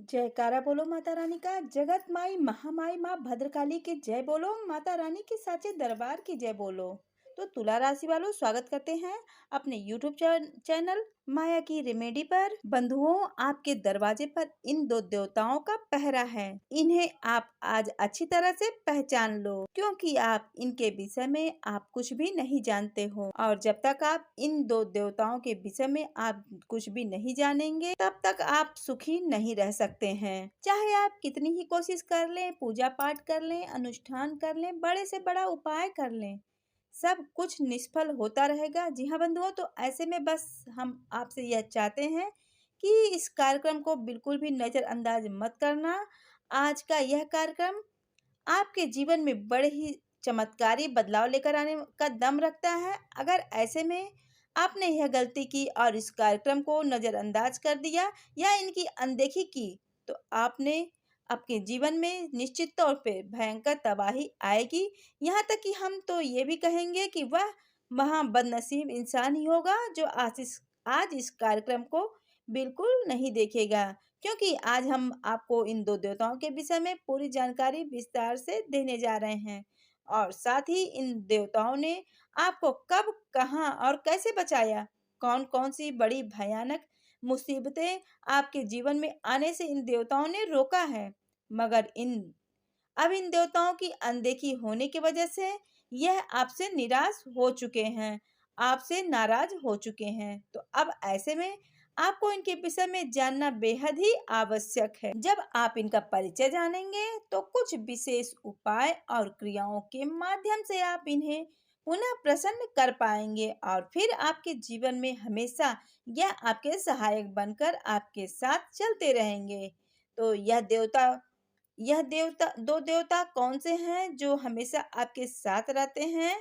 जयकारा बोलो माता रानी का। जगत माई महामाई माँ भद्रकाली की जय बोलो। माता रानी के साचे दरबार की जय बोलो। तो तुला राशि वालों, स्वागत करते हैं अपने यूट्यूब चैनल माया की रेमेडी पर। बंधुओं, आपके दरवाजे पर इन दो देवताओं का पहरा है। इन्हें आप आज अच्छी तरह से पहचान लो, क्योंकि आप इनके विषय में आप कुछ भी नहीं जानते हो। और जब तक आप इन दो देवताओं के विषय में आप कुछ भी नहीं जानेंगे, तब तक आप सुखी नहीं रह सकते हैं। चाहे आप कितनी ही कोशिश कर लें, पूजा पाठ कर लें, अनुष्ठान कर लें, बड़े से बड़ा उपाय कर लें, सब कुछ निष्फल होता रहेगा। जी हाँ बंधुओं, तो ऐसे में बस हम आपसे यह चाहते हैं कि इस कार्यक्रम को बिल्कुल भी नज़रअंदाज मत करना। आज का यह कार्यक्रम आपके जीवन में बड़े ही चमत्कारी बदलाव लेकर आने का दम रखता है। अगर ऐसे में आपने यह गलती की और इस कार्यक्रम को नज़रअंदाज कर दिया या इनकी अनदेखी की, तो आपने आपके जीवन में निश्चित तौर पे भयंकर तबाही आएगी। यहाँ तक कि हम तो ये भी कहेंगे कि वह महा बदनसीब इंसान ही होगा जो आज इस कार्यक्रम को बिल्कुल नहीं देखेगा, क्योंकि आज हम आपको इन दो देवताओं के विषय में पूरी जानकारी विस्तार से देने जा रहे हैं। और साथ ही इन देवताओं ने आपको कब, कहाँ और कैसे बचाया, कौन कौन सी बड़ी भयानक मुसीबतें आपके जीवन में आने से इन देवताओं ने रोका है, मगर इन देवताओं की अनदेखी होने की वजह से यह आपसे निराश हो चुके हैं, आपसे नाराज हो चुके हैं। तो अब ऐसे में आपको इनके विषय में जानना बेहद ही आवश्यक है। जब आप इनका परिचय जानेंगे, तो कुछ विशेष उपाय और क्रियाओं के माध्यम से आप इन्हें पुनः प्रसन्न कर पाएंगे और फिर आपके जीवन में हमेशा यह आपके सहायक बनकर आपके साथ चलते रहेंगे। तो यह देवता दो देवता कौन से हैं जो हमेशा आपके साथ रहते हैं?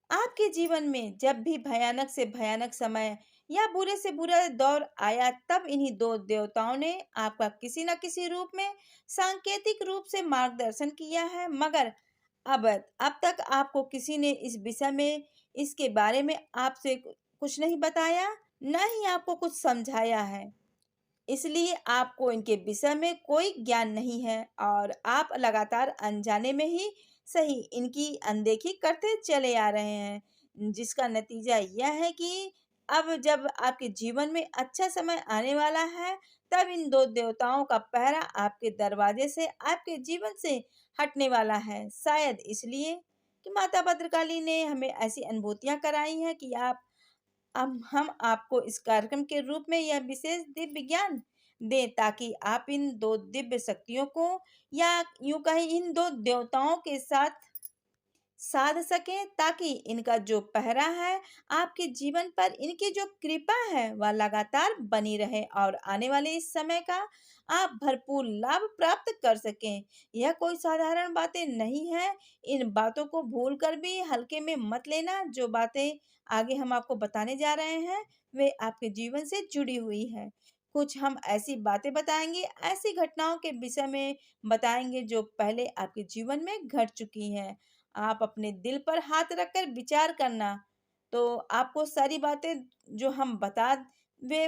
आपके जीवन में जब भी भयानक से भयानक समय या बुरे से बुरा दौर आया, तब इन्हीं दो देवताओं ने आपका किसी न किसी रूप में सांकेतिक रूप से मार्गदर्शन किया है। मगर अब तक आपको किसी ने इस विषय में, इसके बारे में आपसे कुछ नहीं बताया, न ही आपको कुछ समझाया है। इसलिए आपको इनके विषय में कोई ज्ञान नहीं है और आप लगातार अनजाने में ही सही इनकी अनदेखी करते चले आ रहे हैं, जिसका नतीजा यह है कि अब जब आपके जीवन में अच्छा समय आने वाला है, तब इन दो देवताओं का पहरा आपके दरवाजे से, आपके जीवन से हटने वाला है। शायद इसलिए कि माता भद्रकाली ने हमें ऐसी अनुभूतियां कराई हैं कि अब हम आपको इस कार्यक्रम के रूप में यह विशेष दिव्य ज्ञान दें, ताकि आप इन दो दिव्य शक्तियों को, या यूं कहें इन दो देवताओं के साथ साध सकें, ताकि इनका जो पहरा है आपके जीवन पर, इनकी जो कृपा है वह लगातार बनी रहे और आने वाले इस समय का आप भरपूर लाभ प्राप्त कर सकें। यह कोई साधारण बातें नहीं है। इन बातों को भूल कर भी हल्के में मत लेना। जो बातें आगे हम आपको बताने जा रहे हैं, वे आपके जीवन से जुड़ी हुई है। कुछ हम ऐसी बातें बताएंगे, ऐसी घटनाओं के विषय में बताएंगे जो पहले आपके जीवन में घट चुकी हैं। आप अपने दिल पर हाथ रखकर विचार करना, तो आपको सारी बातें जो हम वे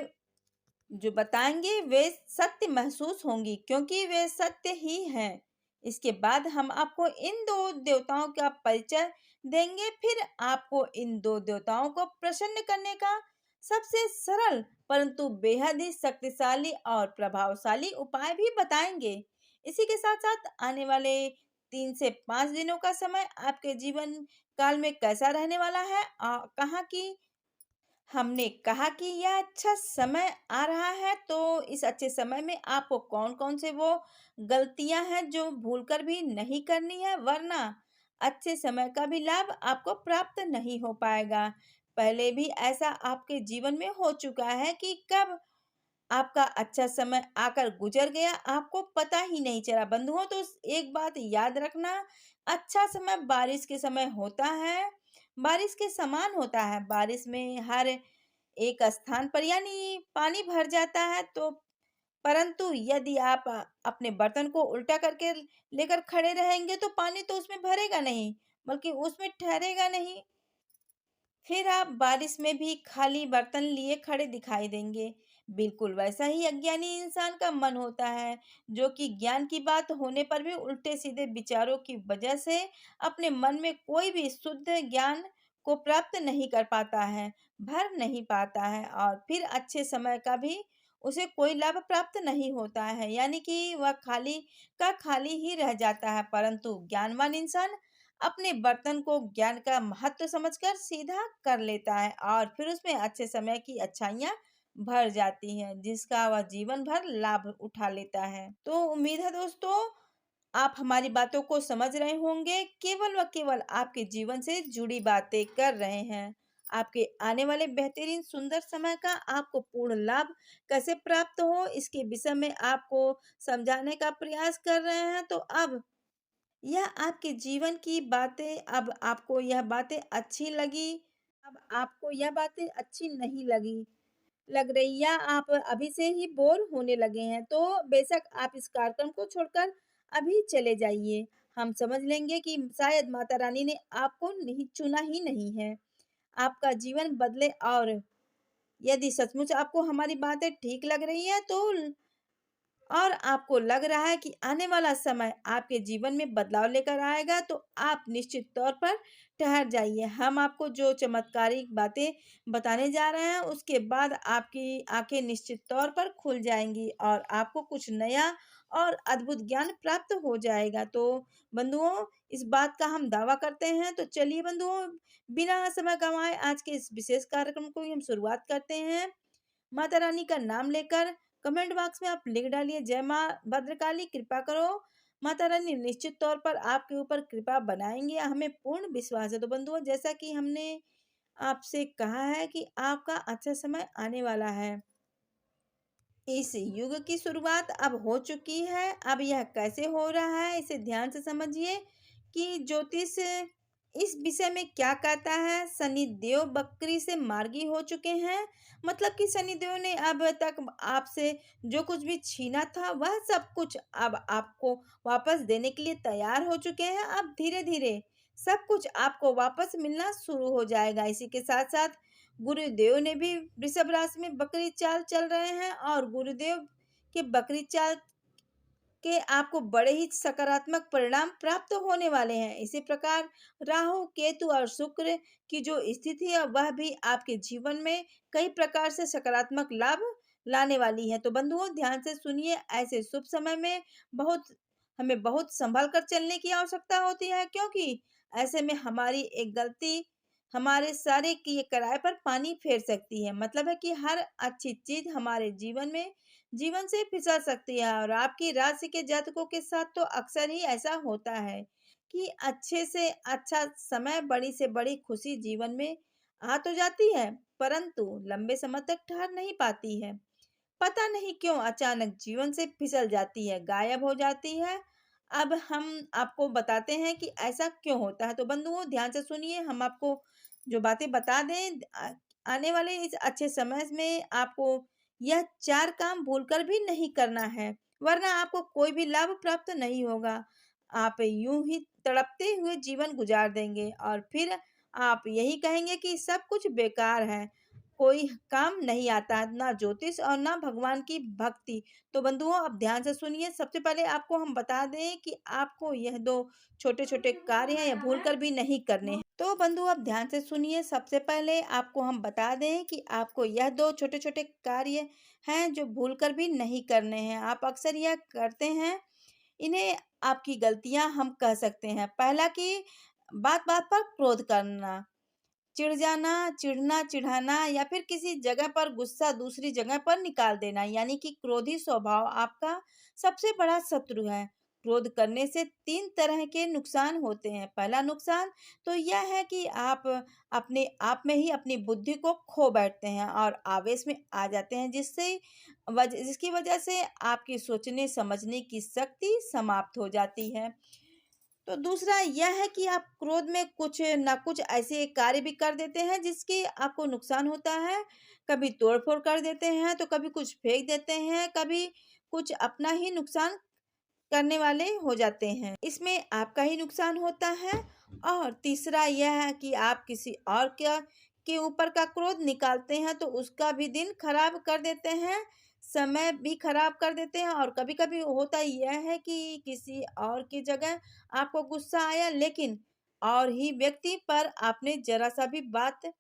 जो बताएंगे वे सत्य महसूस होंगी, क्योंकि वे सत्य ही हैं। इसके बाद हम आपको इन दो देवताओं का परिचय देंगे, फिर आपको इन दो देवताओं को प्रसन्न करने का सबसे सरल परंतु बेहद ही शक्तिशाली और प्रभावशाली उपाय भी बताएंगे। इसी के साथ साथ आने वाले 3 से 5 दिनों का समय आपके जीवन काल में कैसा रहने वाला है, हमने कहा कि यह अच्छा समय आ रहा है, तो इस अच्छे समय में आपको कौन कौन से वो गलतियां हैं जो भूलकर भी नहीं करनी है, वरना अच्छे समय का भी लाभ आपको प्राप्त नहीं हो पाएगा। पहले भी ऐसा आपके जीवन में हो चुका है कि कब आपका अच्छा समय आकर गुजर गया, आपको पता ही नहीं चला। बंधुओं, तो एक बात याद रखना, अच्छा समय बारिश के समय होता है, बारिश के समान होता है। बारिश में हर एक स्थान पर यानी पानी भर जाता है, तो परंतु यदि आप अपने बर्तन को उल्टा करके लेकर खड़े रहेंगे, तो पानी तो उसमें भरेगा नहीं, बल्कि उसमें ठहरेगा नहीं। फिर आप बारिश में भी खाली बर्तन लिए खड़े दिखाई देंगे। बिल्कुल वैसा ही अज्ञानी इंसान का मन होता है, जो कि ज्ञान की बात होने पर भी उल्टे सीधे विचारों की वजह से अपने मन में कोई भी शुद्ध ज्ञान को प्राप्त नहीं कर पाता है, भर नहीं पाता है, और फिर अच्छे समय का भी उसे कोई लाभ प्राप्त नहीं होता है, यानी कि वह खाली का खाली ही रह जाता है। परंतु ज्ञानवान इंसान अपने बर्तन को ज्ञान का महत्व समझकर सीधा कर लेता है, और फिर उसमें अच्छे समय की अच्छाइयाँ भर जाती हैं, जिसका वह जीवन भर लाभ उठा लेता है। तो उम्मीद है दोस्तों, आप हमारी बातों को समझ रहे होंगे, केवल व केवल आपके जीवन से जुड़ी बातें कर रहे हैं। आपके आने वाले बेहतरीन सुंदर समय का आपको पूर्ण लाभ कैसे प्राप्त हो, इसके विषय में आपको समझाने का प्रयास कर रहे हैं। तो अब यह आपके जीवन की बातें, अब आपको यह बातें अच्छी लगी, अब आपको यह बातें अच्छी नहीं लग रही, या आप अभी से ही बोर होने लगे हैं, तो बेशक आप इस कार्यक्रम को छोड़कर अभी चले जाइए। हम समझ लेंगे कि शायद माता रानी ने आपको नहीं चुना ही नहीं है। आपका जीवन बदले, और यदि सचमुच आपको हमारी बातें ठीक लग रही है, तो और आपको लग रहा है कि आने वाला समय आपके जीवन में बदलाव लेकर आएगा, तो आप निश्चित तौर पर ठहर जाइए। हम आपको जो चमत्कारिक बातें बताने जा रहे हैं, उसके बाद आपकी आंखें निश्चित तौर पर खुल जाएंगी और आपको कुछ नया और अद्भुत ज्ञान प्राप्त हो जाएगा। तो बंधुओं, इस बात का हम दावा करते हैं। तो चलिए बंधुओं, बिना समय गंवाए आज के इस विशेष कार्यक्रम को हम शुरुआत करते हैं। माता रानी का नाम लेकर कमेंट बॉक्स में आप लिख डालिए, जय माँ भद्रकाली, कृपा करो। माता रानी निश्चित तौर पर आपके ऊपर कृपा बनाएंगे, हमें पूर्ण विश्वास है। तो बंधुओं, जैसा कि हमने आपसे कहा है कि आपका अच्छा समय आने वाला है, इस युग की शुरुआत अब हो चुकी है। अब यह कैसे हो रहा है, इसे ध्यान से समझिए कि ज्योतिष इस विषय में क्या कहता है। शनि देव बकरी से मार्गी हो चुके हैं, मतलब कि शनि देव ने अब तक आपसे जो कुछ भी छीना था, वह सब कुछ अब आपको वापस देने के लिए तैयार हो चुके हैं। अब धीरे धीरे सब कुछ आपको वापस मिलना शुरू हो जाएगा। इसी के साथ साथ गुरुदेव ने भी वृषभ राशि में बकरी चाल चल रहे हैं, और गुरुदेव के बकरी चाल के आपको बड़े ही सकारात्मक परिणाम प्राप्त होने वाले हैं। इसी प्रकार राहु केतु और शुक्र की जो स्थिति है, वह भी आपके जीवन में कई प्रकार से सकारात्मक लाभ लाने वाली है। तो बंधुओं, ध्यान से सुनिए, ऐसे शुभ समय में बहुत हमें बहुत संभल कर चलने की आवश्यकता होती है, क्योंकि ऐसे में हमारी एक गलती हमारे सारे किए कराए पर पानी फेर सकती है। मतलब है कि हर अच्छी चीज हमारे जीवन से फिसल सकती है। और आपकी राशि के जातकों के साथ तो अक्सर ही ऐसा होता है कि अच्छे से अच्छा समय, बड़ी से बड़ी खुशी जीवन में आ तो जाती है, परंतु लंबे समय तक ठहर नहीं पाती है। पता नहीं क्यों अचानक जीवन से फिसल जाती है, गायब हो जाती है। अब हम आपको बताते हैं कि ऐसा क्यों होता है। तो बंधुओं, ध्यान से सुनिए, हम आपको जो बातें बता दें। आने वाले इस अच्छे समय में आपको यह चार काम भूलकर भी नहीं करना है, वरना आपको कोई भी लाभ प्राप्त नहीं होगा। आप यूं ही तड़पते हुए जीवन गुजार देंगे, और फिर आप यही कहेंगे कि सब कुछ बेकार है, कोई काम नहीं आता, ना ज्योतिष और ना भगवान की भक्ति। तो बंधुओं, अब ध्यान से सुनिए। सबसे पहले आपको हम बता दें कि आपको यह दो छोटे छोटे कार्य हैं, या भूल कर भी नहीं करने हैं। तो बंधु, अब ध्यान से सुनिए। सबसे पहले आपको हम बता दें कि आपको यह दो छोटे छोटे कार्य हैं जो भूल कर भी नहीं करने हैं। आप अक्सर यह करते हैं, इन्हें आपकी गलतियां हम कह सकते हैं। पहला कि बात बात पर क्रोध करना, चिढ़ जाना, चिढ़ना, चिढ़ाना, या फिर किसी जगह पर गुस्सा दूसरी जगह पर निकाल देना, यानी कि क्रोधी स्वभाव आपका सबसे बड़ा शत्रु है। क्रोध करने से तीन तरह के नुकसान होते हैं। पहला नुकसान तो यह है कि आप अपने आप में ही अपनी बुद्धि को खो बैठते हैं और आवेश में आ जाते हैं, जिसकी वजह से आपकी सोचने समझने की शक्ति समाप्त हो जाती है। तो दूसरा यह है कि आप क्रोध में कुछ ना कुछ ऐसे कार्य भी कर देते हैं जिसके आपको नुकसान होता है। कभी तोड़-फोड़ कर देते हैं, तो कभी कुछ फेंक देते हैं, कभी कुछ अपना ही नुकसान करने वाले हो जाते हैं। इसमें आपका ही नुकसान होता है। और तीसरा यह है कि आप किसी और के ऊपर का क्रोध निकालते हैं तो उसका भी दिन खराब कर देते हैं, समय भी खराब कर देते हैं। और कभी-कभी होता यह है कि किसी और की जगह आपको गुस्सा आया, लेकिन और ही व्यक्ति पर आपने ज़रा-सा भी बात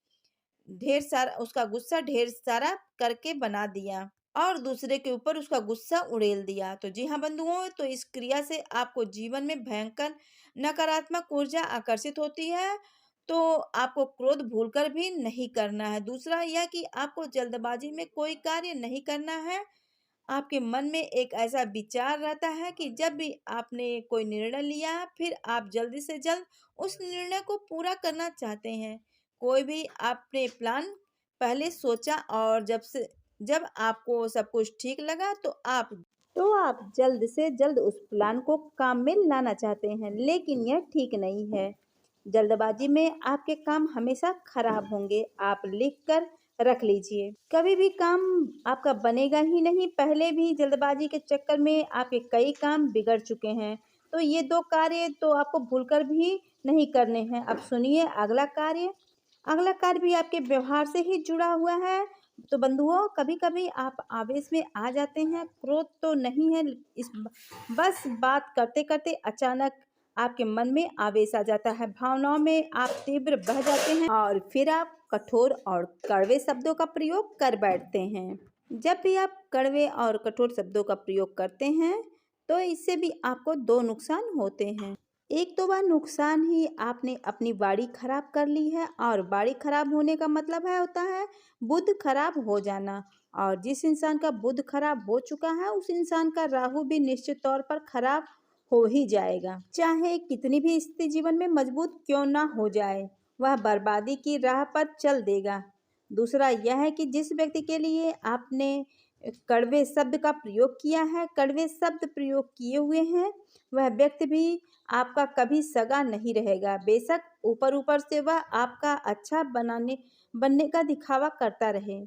ढेर सारा उसका गुस्सा ढेर सारा करके बना दिया और दूसरे के ऊपर उसका गुस्सा उड़ेल दिया। तो जी हाँ बंधुओं, तो इस क्रिया से आपको जीवन में भयंकर नकारात्मक ऊर्जा आकर्षित होती है। तो आपको क्रोध भूलकर भी नहीं करना है। दूसरा यह कि आपको जल्दबाजी में कोई कार्य नहीं करना है। आपके मन में एक ऐसा विचार रहता है कि जब भी आपने कोई निर्णय लिया फिर आप जल्दी से जल्द उस निर्णय को पूरा करना चाहते हैं। कोई भी आपने प्लान पहले सोचा और जब आपको सब कुछ ठीक लगा तो आप जल्द से जल्द उस प्लान को काम में लाना चाहते हैं, लेकिन यह ठीक नहीं है। जल्दबाजी में आपके काम हमेशा खराब होंगे। आप लिख कर रख लीजिए, कभी भी काम आपका बनेगा ही नहीं। पहले भी जल्दबाजी के चक्कर में आपके कई काम बिगड़ चुके हैं। तो ये दो कार्य तो आपको भूलकर भी नहीं करने हैं। अब सुनिए अगला कार्य भी आपके व्यवहार से ही जुड़ा हुआ है। तो बंधुओं, कभी कभी आप आवेश में आ जाते हैं, क्रोध तो नहीं है, इस बस बात करते करते अचानक आपके मन में आवेश आ जाता है, भावनाओं में आप तीव्र बह जाते हैं और फिर आप कठोर और कड़वे शब्दों का प्रयोग कर बैठते हैं। जब भी आप कड़वे और कठोर शब्दों का प्रयोग करते हैं तो इससे भी आपको दो नुकसान होते हैं। एक तो वह नुकसान ही आपने अपनी बाड़ी खराब कर ली है, और बाड़ी खराब होने का मतलब है होता है बुद्ध खराब हो जाना। और जिस इंसान का बुद्ध खराब हो चुका है उस इंसान का राहु भी निश्चित तौर पर खराब हो ही जाएगा, चाहे कितनी भी स्थिति जीवन में मजबूत क्यों ना हो जाए, वह बर्बादी की राह पर चल देगा। दूसरा यह है कि जिस व्यक्ति के लिए आपने कड़वे शब्द का प्रयोग किया है, कड़वे शब्द प्रयोग किए हुए हैं, वह व्यक्ति भी आपका कभी सगा नहीं रहेगा। बेशक ऊपर ऊपर से वह आपका अच्छा बनने का दिखावा करता रहे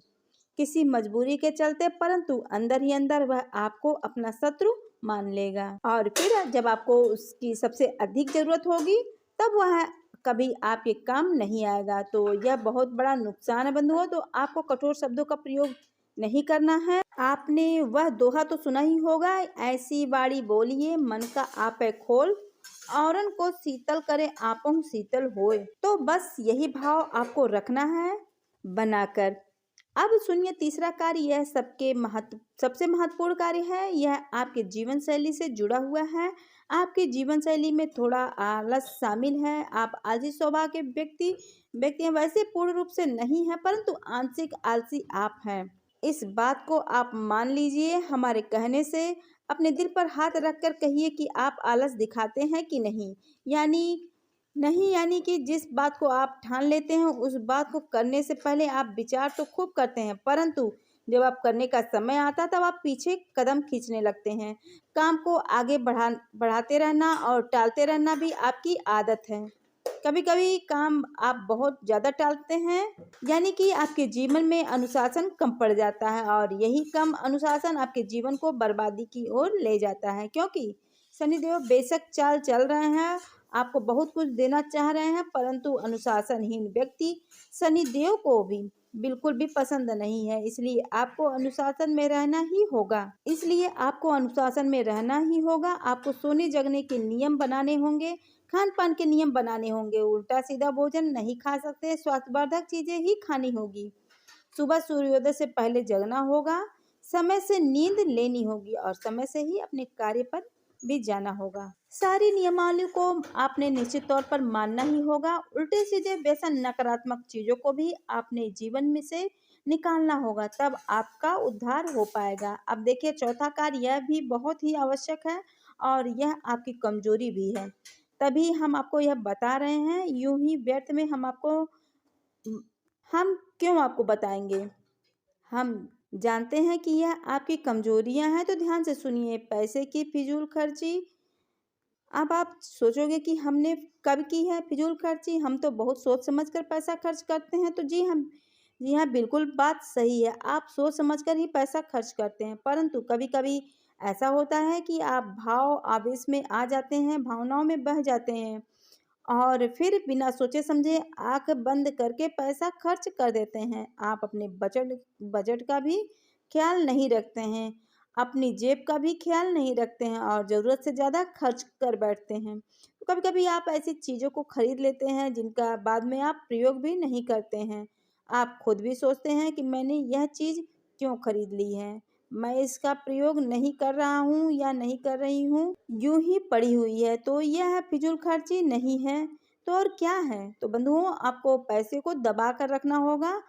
किसी मजबूरी के चलते, परंतु अंदर ही अंदर वह आपको अपना शत्रु मान लेगा। और फिर जब आपको उसकी सबसे अधिक जरूरत होगी तब वह कभी आपके काम नहीं आएगा। तो यह बहुत बड़ा नुकसान है बंधुओं। तो आपको कठोर शब्दों का प्रयोग नहीं करना है। आपने वह दोहा तो सुना ही होगा, ऐसी बाड़ी बोलिए मन का आपे खोल, औरन को शीतल करे आपहु शीतल होए। तो बस यही भाव आपको रखना है बनाकर। अब सुनिए तीसरा कार्य, यह सबसे महत्वपूर्ण कार्य है। यह आपके जीवन शैली से जुड़ा हुआ है। आपके जीवन शैली में थोड़ा आलस शामिल है। आप आलसी स्वभाव के व्यक्ति हैं, वैसे पूर्ण रूप से नहीं है, परंतु आंशिक आलसी आप हैं। इस बात को आप मान लीजिए। हमारे कहने से अपने दिल पर हाथ रखकर कहिए कि आप आलस दिखाते हैं कि नहीं। यानी कि जिस बात को आप ठान लेते हैं उस बात को करने से पहले आप विचार तो खूब करते हैं, परंतु जब आप करने का समय आता है तब आप पीछे कदम खींचने लगते हैं। काम को आगे बढ़ाते रहना और टालते रहना भी आपकी आदत है। कभी कभी काम आप बहुत ज़्यादा टालते हैं, यानी कि आपके जीवन में अनुशासन कम पड़ जाता है, और यही कम अनुशासन आपके जीवन को बर्बादी की ओर ले जाता है। क्योंकि शनिदेव बेशक चाल चल रहे हैं, आपको बहुत कुछ देना चाह रहे हैं, परंतु अनुशासनहीन व्यक्ति शनिदेव को भी बिल्कुल भी पसंद नहीं है। इसलिए आपको अनुशासन में रहना ही होगा। आपको सोने जगने के नियम बनाने होंगे, खान पान के नियम बनाने होंगे। उल्टा सीधा भोजन नहीं खा सकते, स्वास्थ्यवर्धक चीजें ही खानी होगी। सुबह सूर्योदय से पहले जगना होगा, समय से नींद लेनी होगी और समय से ही अपने कार्य पर भी जाना होगा। सारी नियमावली को आपने निश्चित तौर पर मानना ही होगा। उल्टे सीधे व्यसन नकारात्मक चीजों को भी आपने जीवन में से निकालना होगा, तब आपका उद्धार हो पाएगा। अब देखिए चौथा कार्य, यह भी बहुत ही आवश्यक है और यह आपकी कमजोरी भी है, तभी हम आपको यह बता रहे हैं। यूं ही व्यर्थ में हम क्यों आपको बताएंगे। हम जानते हैं कि यह आपकी कमजोरियां हैं। तो ध्यान से सुनिए। पैसे की फिजूल खर्ची। अब आप सोचोगे कि हमने कब की है फिजूल खर्ची, हम तो बहुत सोच समझ कर पैसा खर्च करते हैं। तो जी हाँ बिल्कुल बात सही है, आप सोच समझ कर ही पैसा खर्च करते हैं, परंतु कभी कभी ऐसा होता है कि आप भाव आवेश में आ जाते हैं, भावनाओं में बह जाते हैं और फिर बिना सोचे समझे आँख बंद करके पैसा खर्च कर देते हैं। आप अपने बजट बजट का भी ख़्याल नहीं रखते हैं, अपनी जेब का भी ख़्याल नहीं रखते हैं और ज़रूरत से ज़्यादा खर्च कर बैठते हैं। तो कभी-कभी आप ऐसी चीज़ों को खरीद लेते हैं जिनका बाद में आप प्रयोग भी नहीं करते हैं। आप खुद भी सोचते हैं कि मैंने यह चीज़ क्यों खरीद ली है? मैं इसका प्रयोग नहीं कर रहा हूँ या नहीं कर रही हूँ, यूं ही पड़ी हुई है, तो यह फिजूल खर्ची नहीं है तो और क्या है। तो बंधुओं, आपको पैसे को दबा कर रखना होगा।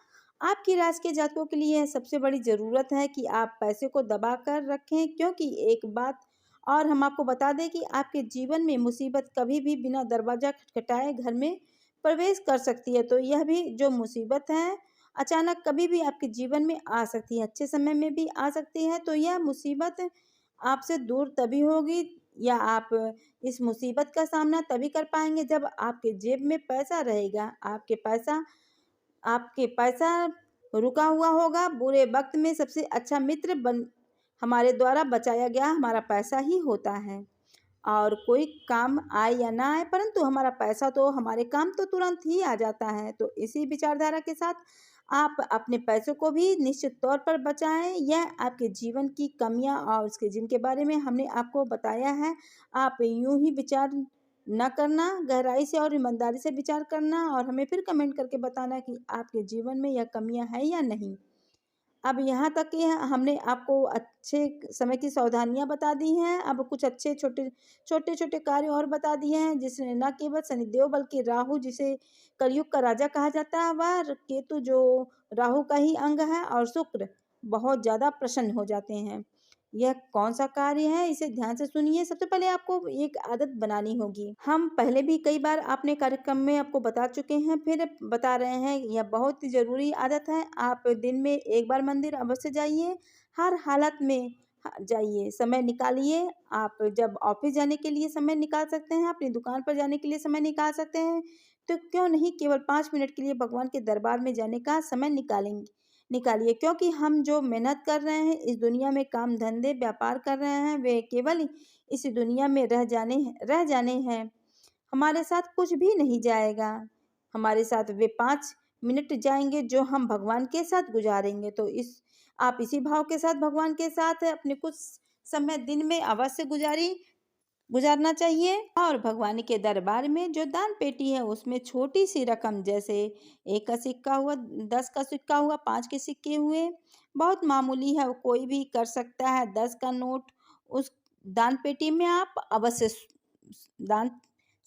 आपकी राशि के जातकों के लिए यह सबसे बड़ी ज़रूरत है कि आप पैसे को दबा कर रखें, क्योंकि एक बात और हम आपको बता दें कि आपके जीवन में मुसीबत कभी भी बिना दरवाज़ा खटखटाए घर में प्रवेश कर सकती है। तो यह भी जो मुसीबत है अचानक कभी भी आपके जीवन में आ सकती है, अच्छे समय में भी आ सकती है। तो यह मुसीबत आपसे दूर तभी होगी या आप इस मुसीबत का सामना तभी कर पाएंगे जब आपके जेब में पैसा रहेगा। आपके पैसा रुका हुआ होगा। बुरे वक्त में सबसे अच्छा मित्र बन हमारे द्वारा बचाया गया हमारा पैसा ही होता है। और कोई काम आए या ना आए, परंतु हमारा पैसा तो हमारे काम तो तुरंत ही आ जाता है। तो इसी विचारधारा के साथ आप अपने पैसों को भी निश्चित तौर पर बचाएं। यह आपके जीवन की कमियां और उसके जिनके बारे में हमने आपको बताया है, आप यूं ही विचार न करना, गहराई से और ईमानदारी से विचार करना और हमें फिर कमेंट करके बताना कि आपके जीवन में यह कमियां हैं या नहीं। अब यहाँ तक कि हमने आपको अच्छे समय की सावधानियाँ बता दी हैं। अब कुछ अच्छे छोटे-छोटे कार्य और बता दिए हैं, जिसने न केवल शनिदेव बल्कि राहु, जिसे कलयुग का राजा कहा जाता है, वह केतु जो राहु का ही अंग है, और शुक्र बहुत ज़्यादा प्रसन्न हो जाते हैं। यह कौन-सा कार्य है, इसे ध्यान से सुनिए। सबसे पहले आपको एक आदत बनानी होगी। हम पहले भी कई बार अपने कार्यक्रम में आपको बता चुके हैं, फिर बता रहे हैं, यह बहुत ही ज़रूरी आदत है। आप दिन में 1 बार मंदिर अवश्य जाइए, हर हालत में जाइए, समय निकालिए। आप जब ऑफ़िस जाने के लिए समय निकाल सकते हैं, अपनी दुकान पर जाने के लिए समय निकाल सकते हैं, तो क्यों नहीं केवल 5 मिनट के लिए भगवान के दरबार में जाने का समय निकालिए। क्योंकि हम जो मेहनत कर रहे हैं, इस दुनिया में काम धंधे व्यापार कर रहे हैं, वे केवल इस दुनिया में रह जाने हैं। हमारे साथ कुछ भी नहीं जाएगा। हमारे साथ वे 5 मिनट जाएंगे जो हम भगवान के साथ गुजारेंगे। तो इस आप इसी भाव के साथ भगवान के साथ अपने कुछ समय दिन में अवश्य गुजारना चाहिए। और भगवान के दरबार में जो दान पेटी है, उसमें छोटी सी रकम, जैसे 1 का सिक्का हुआ, 10 का सिक्का हुआ, 5 के सिक्के हुए, बहुत मामूली है, वो कोई भी कर सकता है। 10 का नोट उस दान पेटी में आप अवश्य दान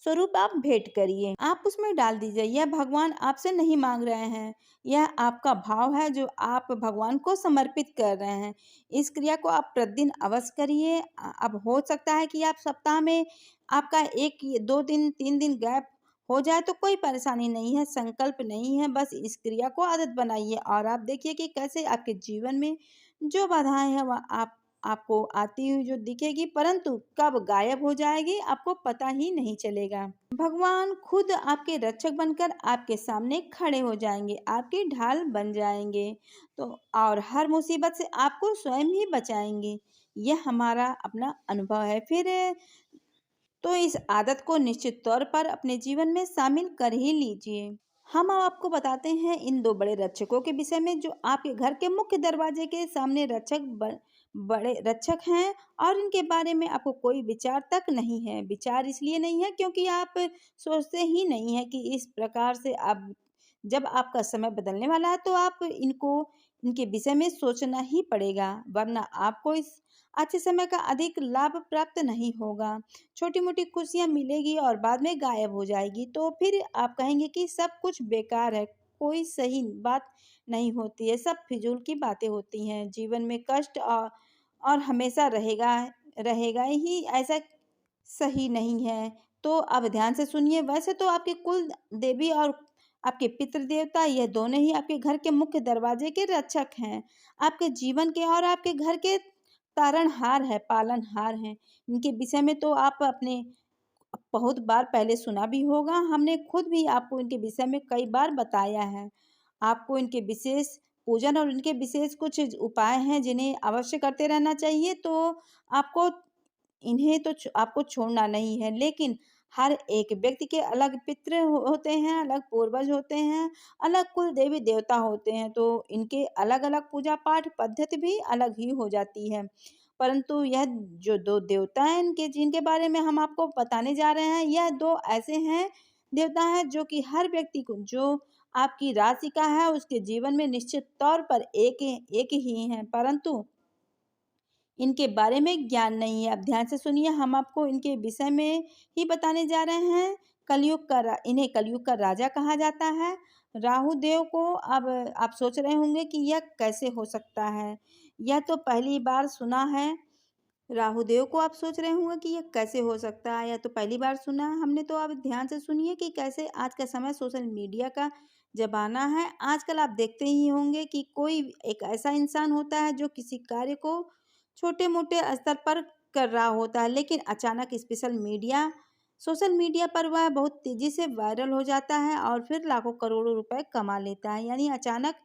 स्वरूप आप भेंट करिए, आप उसमें डाल दीजिए। यह भगवान आपसे नहीं मांग रहे हैं, यह आपका भाव है जो आप भगवान को समर्पित कर रहे हैं। इस क्रिया को आप प्रतिदिन अवश्य करिए। अब हो सकता है कि आप सप्ताह में आपका 1-2 दिन 3 दिन गैप हो जाए, तो कोई परेशानी नहीं है, संकल्प नहीं है, बस इस क्रिया को आदत बनाइए और आप देखिए कि कैसे आपके जीवन में जो बाधाएं हैं वह आपको आती हुई जो दिखेगी, परंतु कब गायब हो जाएगी आपको पता ही नहीं चलेगा। भगवान खुद आपके रक्षक बनकर आपके सामने खड़े हो जाएंगे, आपके ढाल बन जाएंगे, तो और हर मुसीबत से आपको स्वयं ही बचाएंगे। यह हमारा अपना अनुभव है। फिर तो इस आदत को निश्चित तौर पर अपने जीवन में शामिल कर ही लीजिए। हम अब आपको बताते हैं इन 2 बड़े रक्षकों के विषय में, जो आपके घर के मुख्य दरवाजे के सामने बड़े रक्षक हैं, और इनके बारे में आपको कोई विचार तक नहीं है। विचार इसलिए नहीं है क्योंकि आप सोचते ही नहीं है कि इस प्रकार से आप जब आपका समय बदलने वाला है, तो आप इनके विषय में सोचना ही पड़ेगा, वरना आपको इस अच्छे समय का अधिक लाभ प्राप्त नहीं होगा। छोटी-मोटी खुशियाँ मिलेगी और बाद में गायब हो जाएगी, तो फिर आप कहेंगे कि सब कुछ बेकार है, कोई सही बात नहीं होती है, सब फिजूल की बातें होती हैं। जीवन में कष्ट और हमेशा रहेगा रहेगा ही, ऐसा सही नहीं है। तो अब ध्यान से सुनिए। वैसे तो आपके कुल देवी और आपके पितृ देवता, यह दोनों ही आपके घर के मुख्य दरवाजे के रक्षक हैं। आपके जीवन के और आपके घर के तारणहार है, पालनहार हैं। इनके विषय में तो आप अपने बहुत बार पहले सुना भी होगा। हमने खुद भी आपको इनके विषय में कई बार बताया है। आपको इनके विशेष पूजन और इनके विशेष कुछ उपाय हैं जिन्हें अवश्य करते रहना चाहिए। तो आपको आपको छोड़ना नहीं है, लेकिन हर एक व्यक्ति के अलग पितृ होते हैं, अलग पूर्वज होते हैं, अलग कुल देवी देवता होते हैं, तो इनके अलग अलग पूजा पाठ पद्धति भी अलग ही हो जाती है। परंतु यह जो दो देवता हैं इनके जिनके बारे में हम आपको बताने जा रहे हैं, यह दो ऐसे हैं देवता हैं जो कि हर व्यक्ति को, जो आपकी राशि का है उसके जीवन में निश्चित तौर पर एक ही हैं, परंतु इनके बारे में ज्ञान नहीं है। अब ध्यान से सुनिए, हम आपको इनके विषय में ही बताने जा रहे हैं। इन्हें कलयुग का राजा कहा जाता है। राहु देव को अब आप सोच रहे होंगे कि यह कैसे हो सकता है? यह तो पहली बार सुना है। राहु देव को आप सोच रहे होंगे कि यह कैसे हो सकता है? यह तो पहली बार सुना है हमने। तो अब ध्यान से सुनिए कि कैसे आज का समय सोशल मीडिया का ज़माना है। आजकल आप देखते ही होंगे कि कोई एक ऐसा इंसान होता है जो किसी कार्य को छोटे-मोटे स्तर पर कर रहा होता है, लेकिन अचानक सोशल मीडिया पर वह बहुत तेज़ी से वायरल हो जाता है और फिर लाखों करोड़ों रुपए कमा लेता है। यानी अचानक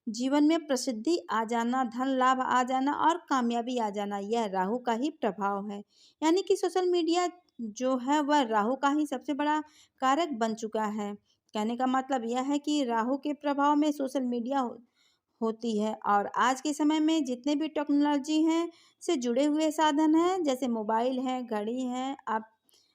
जीवन में प्रसिद्धि आ जाना, धन लाभ आ जाना और कामयाबी आ जाना, यह राहु का ही प्रभाव है। यानी कि सोशल मीडिया जो है वह राहु का ही सबसे बड़ा कारक बन चुका है। कहने का मतलब यह है कि राहु के प्रभाव में सोशल मीडिया होती है। और आज के समय में जितने भी टेक्नोलॉजी हैं से जुड़े हुए साधन हैं, जैसे मोबाइल है, घड़ी है,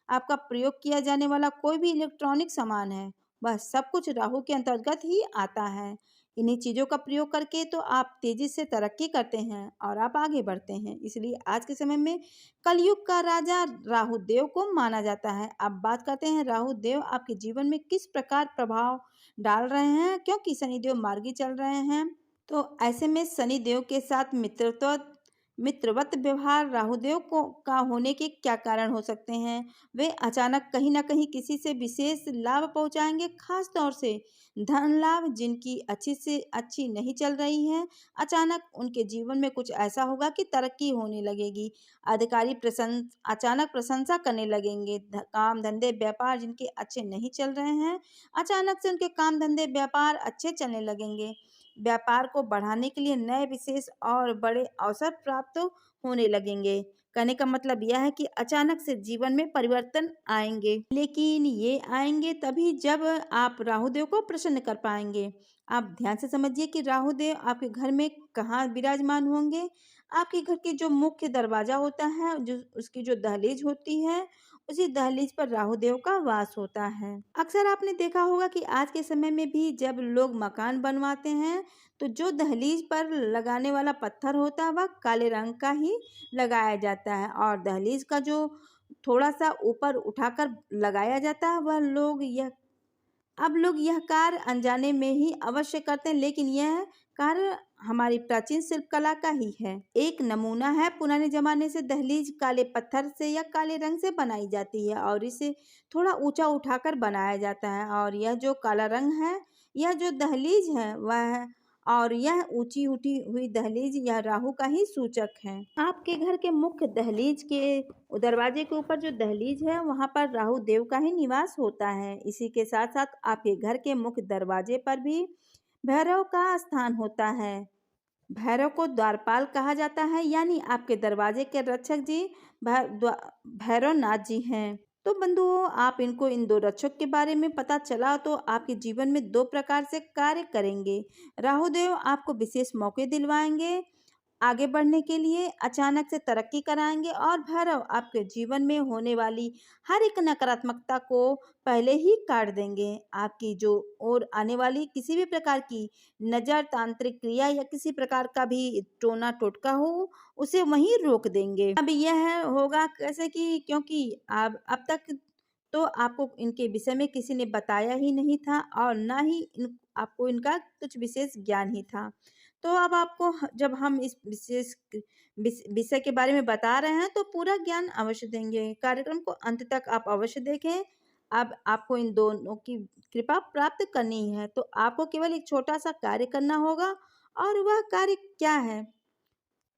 आपका प्रयोग किया जाने वाला कोई भी इलेक्ट्रॉनिक सामान है, वह सब कुछ राहु के अंतर्गत ही आता है। इन्हीं चीज़ों का प्रयोग करके तो आप तेजी से तरक्की करते हैं और आप आगे बढ़ते हैं। इसलिए आज के समय में कलयुग का राजा राहु देव को माना जाता है। अब बात करते हैं राहु देव आपके जीवन में किस प्रकार प्रभाव डाल रहे हैं, क्योंकि शनिदेव मार्गी चल रहे हैं। तो ऐसे में शनिदेव के साथ मित्रवत व्यवहार राहुदेव को का होने के क्या कारण हो सकते हैं? वे अचानक कहीं न कहीं किसी से विशेष लाभ पहुँचाएँगे, ख़ास तौर से धन लाभ जिनकी अच्छी से अच्छी नहीं चल रही है। अचानक उनके जीवन में कुछ ऐसा होगा कि तरक्की होने लगेगी। अधिकारी अचानक प्रशंसा करने लगेंगे। काम, धंधे, व्यापार जिनके अच्छे नहीं चल रहे हैं, अचानक से उनके काम, धंधे, व्यापार अच्छे चलने लगेंगे। व्यापार को बढ़ाने के लिए नए विशेष और बड़े अवसर प्राप्त होने लगेंगे। कहने का मतलब यह है कि अचानक से जीवन में परिवर्तन आएंगे, लेकिन ये आएंगे तभी जब आप राहुदेव को प्रसन्न कर पाएंगे। आप ध्यान से समझिए कि राहुदेव आपके घर में कहाँ विराजमान होंगे। आपके घर के जो मुख्य दरवाजा होता है, जो उसकी जो दहलीज होती है, उसी दहलीज पर राहुदेव का वास होता है। अक्सर आपने देखा होगा कि आज के समय में भी जब लोग मकान बनवाते हैं, तो जो दहलीज पर लगाने वाला पत्थर होता है वह काले रंग का ही लगाया जाता है, और दहलीज का जो थोड़ा सा ऊपर उठाकर लगाया जाता है वह लोग यह कार्य अनजाने में ही अवश्य करते हैं, लेकिन यह कार्य हमारी प्राचीन शिल्प कला का ही है। एक नमूना है, पुराने जमाने से दहलीज काले पत्थर से या काले रंग से बनाई जाती है और इसे थोड़ा ऊंचा उठाकर बनाया जाता है, और यह जो काला रंग है, यह जो दहलीज है वह और यह ऊंची उठी हुई दहलीज यह राहु का ही सूचक है। आपके घर के मुख्य दहलीज के दरवाजे के ऊपर जो दहलीज है वहां पर राहु देव का ही निवास होता है। इसी के साथ साथ आपके घर के मुख्य दरवाजे पर भी भैरव का स्थान होता है। भैरव को द्वारपाल कहा जाता है, यानी आपके दरवाजे के रक्षक जी भैरव नाथ जी हैं। तो बंधुओं, आप इन दो रक्षक के बारे में पता चला तो आपके जीवन में दो प्रकार से कार्य करेंगे। राहुदेव आपको विशेष मौके दिलवाएंगे आगे बढ़ने के लिए, अचानक से तरक्की कराएंगे, और भैरव आपके जीवन में होने वाली हर एक नकारात्मकता को पहले ही काट देंगे। आपकी जो और आने वाली किसी भी प्रकार की नज़र, तांत्रिक क्रिया या किसी प्रकार का भी टोना टोटका हो, उसे वहीं रोक देंगे। अब यह होगा कैसे कि क्योंकि अब तक तो आपको इनके विषय में किसी ने बताया ही नहीं था और ना ही आपको इनका कुछ विशेष ज्ञान ही था। तो अब आपको जब हम इस विषय के बारे में बता रहे हैं तो पूरा ज्ञान अवश्य देंगे। कार्यक्रम को अंत तक आप अवश्य देखें। अब आपको इन दोनों की कृपा प्राप्त करनी है, तो आपको केवल एक छोटा सा कार्य करना होगा, और वह कार्य क्या है?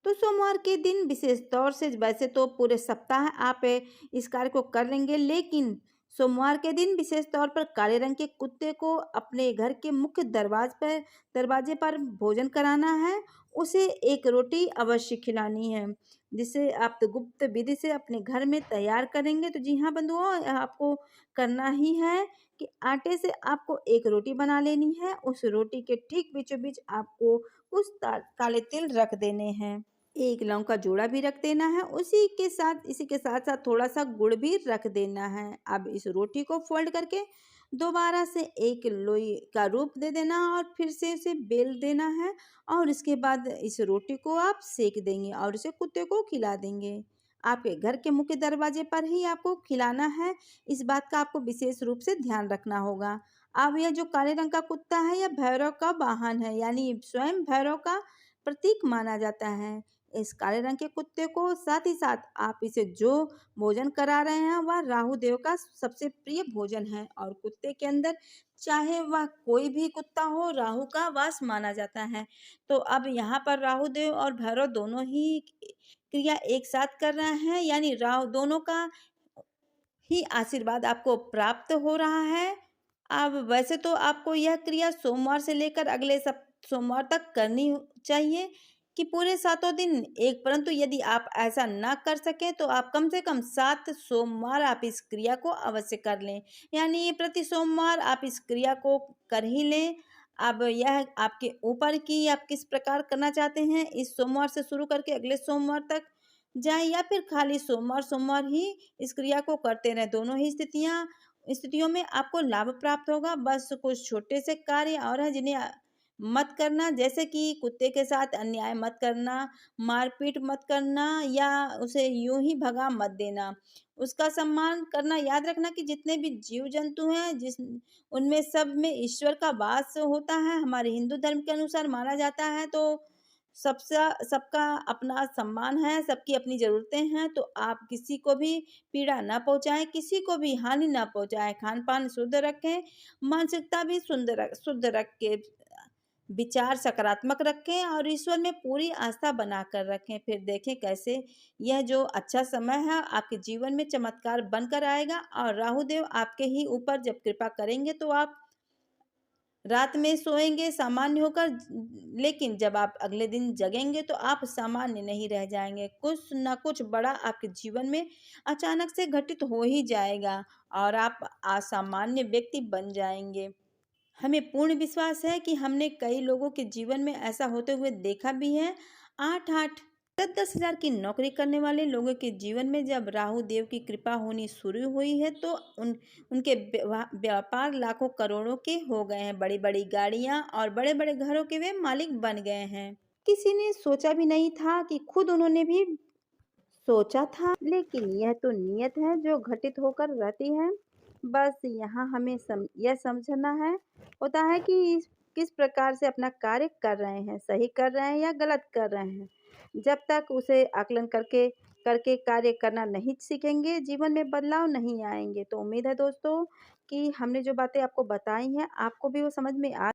तो सोमवार के दिन विशेष तौर से, वैसे तो पूरे सप्ताह आप इस कार्य को कर लेंगे, लेकिन सोमवार के दिन विशेष तौर पर काले रंग के कुत्ते को अपने घर के मुख्य दरवाजे पर भोजन कराना है। उसे एक रोटी अवश्य खिलानी है, जिसे आप तो गुप्त विधि से अपने घर में तैयार करेंगे। तो जी हाँ बंधुओं, आपको करना ही है कि आटे से आपको एक रोटी बना लेनी है। उस रोटी के ठीक बीचों बीच आपको कुछ काले तिल रख देने हैं। एक लौंग का जोड़ा भी रख देना है। इसी के साथ साथ थोड़ा सा गुड़ भी रख देना है। अब इस रोटी को फोल्ड करके दोबारा से एक लोई का रूप दे देना और फिर से इसे बेल देना है। और इसके बाद इस रोटी को आप सेक देंगे और इसे कुत्ते को खिला देंगे। आपके घर के मुख्य दरवाजे पर ही आपको खिलाना है। इस बात का आपको विशेष रूप से ध्यान रखना होगा। अब यह जो काले रंग का कुत्ता है, यह भैरव का वाहन है, यानी स्वयं भैरव का प्रतीक माना जाता है। इस काले रंग के कुत्ते को साथ ही साथ आप इसे जो भोजन करा रहे हैं वह राहु देव का सबसे प्रिय भोजन है। और कुत्ते के अंदर चाहे वह कोई भी कुत्ता हो, राहु का वास माना जाता है। तो अब यहाँ पर राहु देव और भैरव दोनों ही क्रिया एक साथ कर रहे हैं, यानी राहु दोनों का ही आशीर्वाद आपको प्राप्त हो रहा है। अब वैसे तो आपको यह क्रिया सोमवार से लेकर अगले सब सोमवार तक करनी चाहिए कि पूरे सातों दिन एक, परंतु यदि आप ऐसा ना कर सकें तो आप कम से कम 7 सोमवार आप इस क्रिया को अवश्य कर लें, यानी प्रति सोमवार आप इस क्रिया को कर ही लें। अब यह आपके ऊपर की आप किस प्रकार करना चाहते हैं, इस सोमवार से शुरू करके अगले सोमवार तक जाए या फिर खाली सोमवार सोमवार ही इस क्रिया को करते रहें। दोनों ही स्थितियों में आपको लाभ प्राप्त होगा। बस कुछ छोटे से कार्य और हैं जिन्हें मत करना, जैसे कि कुत्ते के साथ अन्याय मत करना, मारपीट मत करना या उसे यूं ही भगा मत देना। उसका सम्मान करना। याद रखना कि जितने भी जीव जंतु हैं, जिस उनमें सब में ईश्वर का वास होता है। हमारे हिंदू धर्म के अनुसार माना जाता है। तो सबका अपना सम्मान है, सबकी अपनी ज़रूरतें हैं। तो आप किसी को भी पीड़ा ना पहुँचाएँ, किसी को भी हानि ना पहुँचाएँ। खान-पान शुद्ध रखें, मानसिकता भी शुद्ध रख के विचार सकारात्मक रखें और ईश्वर में पूरी आस्था बनाकर रखें। फिर देखें कैसे यह जो अच्छा समय है आपके जीवन में चमत्कार बनकर आएगा। और राहु देव आपके ही ऊपर जब कृपा करेंगे तो आप रात में सोएंगे सामान्य होकर, लेकिन जब आप अगले दिन जगेंगे तो आप सामान्य नहीं रह जाएंगे। कुछ ना कुछ बड़ा आपके जीवन में अचानक से घटित हो ही जाएगा और आप असामान्य व्यक्ति बन जाएंगे। हमें पूर्ण विश्वास है कि हमने कई लोगों के जीवन में ऐसा होते हुए देखा भी है। 8-8 10-10 हजार की नौकरी करने वाले लोगों के जीवन में जब राहु देव की कृपा होनी शुरू हुई है तो उनके व्यापार लाखों करोड़ों के हो गए हैं। बड़ी बड़ी गाड़ियां और बड़े बड़े घरों के वे मालिक बन गए हैं। किसी ने सोचा भी नहीं था कि खुद उन्होंने भी सोचा था, लेकिन यह तो नियत है जो घटित होकर रहती है। बस यहाँ हमें यह समझना है होता है कि किस प्रकार से अपना कार्य कर रहे हैं, सही कर रहे हैं या गलत कर रहे हैं। जब तक उसे आकलन करके करके कार्य करना नहीं सीखेंगे, जीवन में बदलाव नहीं आएंगे। तो उम्मीद है दोस्तों कि हमने जो बातें आपको बताई हैं आपको भी वो समझ में आ